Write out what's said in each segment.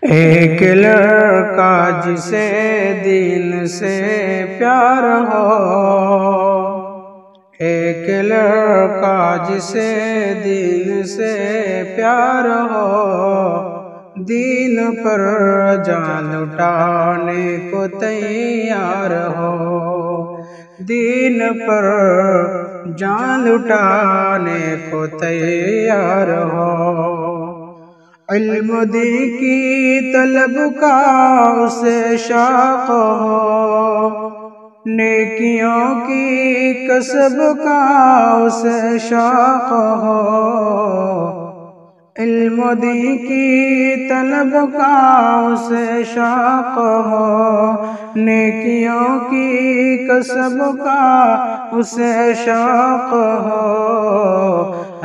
ایک لڑکا جسے دین سے پیار ہو، ایک لڑکا جسے دین سے پیار ہو، دین پر جان لٹانے کو تیار ہو، دین پر جان لٹانے کو تیار ہو۔ علم دین کی طلب کا اسے شوق ہو، نیکیوں کی کسب کا اسے شوق ہو، علم دین کی طلب کا اسے شوق ہو، نیکیوں کی کسب کا اسے شوق ہو،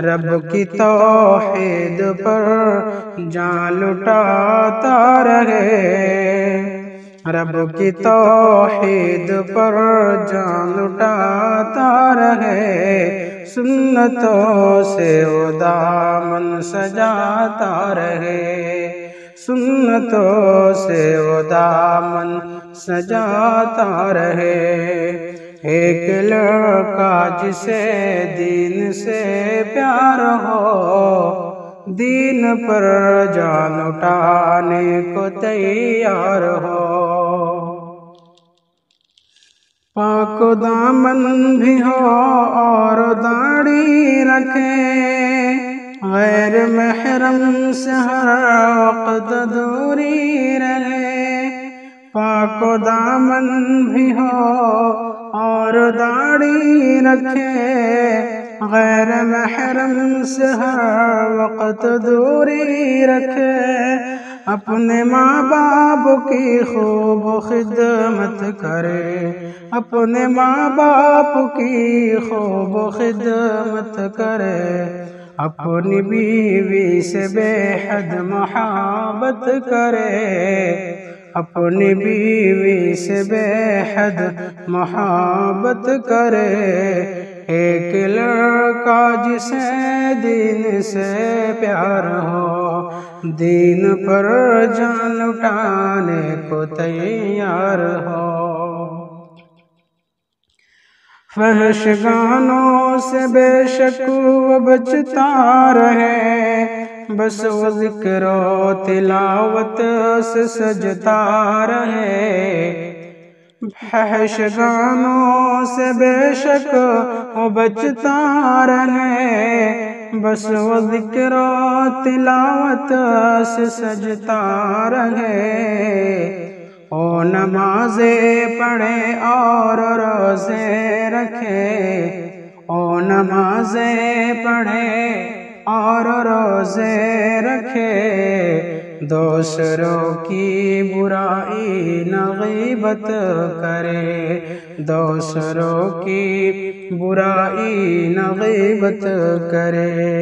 رب کی توحید پر جان لٹاتا رہے، رب کی توحید پر جان لٹاتا رہے، سنتوں سے وہ دامن سجاتا رہے، سنتوں سے وہ دامن سجاتا رہے۔ ایک لڑکا جسے دین سے پیار ہو، دین پر جان لٹانے کو تیار ہو۔ پاک دامن بھی ہو اور داڑھی رکھے، غیر محرم سے ہر وقت دوری رہے، پاک دامن بھی ہو اور داڑھی رکھے، غیر محرم سے ہر وقت دوری رکھے، اپنے ماں باپ کی خوب خدمت کرے، اپنے ماں باپ کی خوب خدمت کرے، اپنی بیوی سے بے حد محبت کرے، اپنی بیوی سے بے حد محبت کرے۔ ایک لڑکا جسے دین سے پیار ہو، دین پر جان لٹانے کو تیار ہو۔ فحش گانوں سے بے شک وہ بچتا رہے، بس وہ ذکر و تلاوت سے سجتا رہے، فحش گانوں سے بے شک وہ بچتا رہے، بس وہ ذکر و تلاوت سے سجتا رہے، او نمازیں پڑھے اور روزے رکھے، او نمازیں پڑھے اور روزے رکھے، دوسروں کی برائی نہ غیبت کرے، دوسروں کی برائی نہ غیبت کرے،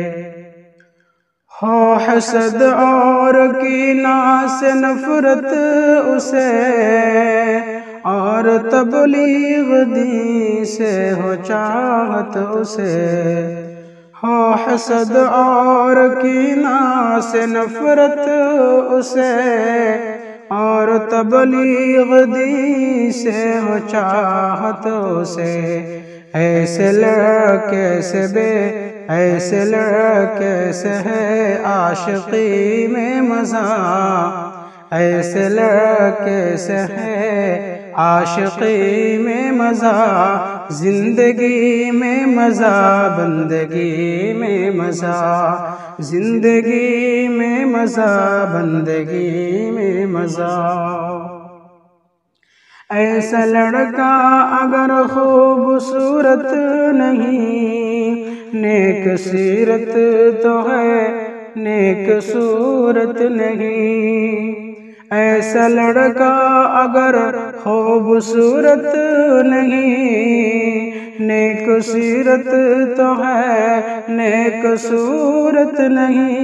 ہو حسد اور کینہ سے نفرت اسے، اور تبلیغ دین سے ہو چاہت اسے، ہو حسد اور کینہ سے نفرت اسے، اور تبلیغ دین سے ہو چاہت اسے، ایسے لڑکے سے ایسے لڑکے سے ہے عاشقی میں مزہ، ایسے لڑکے سے ہے عاشقی میں مزہ، زندگی میں مزہ بندگی میں مزہ، زندگی میں مزہ بندگی میں مزہ۔ ایسا لڑکا اگر خوبصورت نہیں، نیک سیرت تو ہے نیک صورت نہیں، ایسا لڑکا اگر خوبصورت نہیں، نیک سیرت تو ہے نیک صورت نہیں،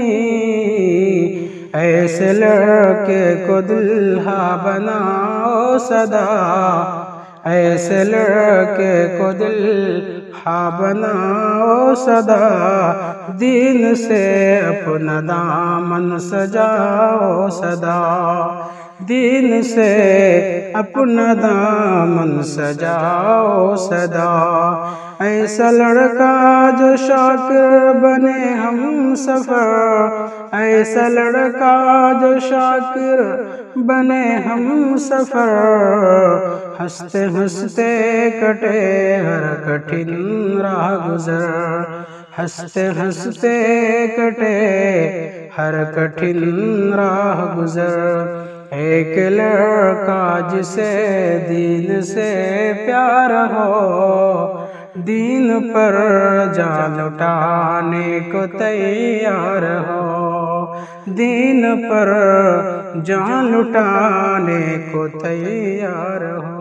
ایسے لڑکے کو دلہا بناؤ سدا، ایسے لڑکے کو دل ہاں بناؤ صدا، دین سے اپنا دامن سجاؤ صدا، دین سے اپنا دامن سجاؤ صدا۔ ایسا لڑکا جو شاکر بنے ہم سفر، ایسا لڑکا جو شاکر بنے ہم سفر، ہنستے ہنستے کٹے ہر کٹھن راہ گزر، ہنستے ہنستے کٹے ہر کٹھن راہ گزر۔ ایک لڑکا جسے دین سے پیار ہو، دین پر جان لٹانے کو تیار ہو، دین پر جان لٹانے کو تیار ہو۔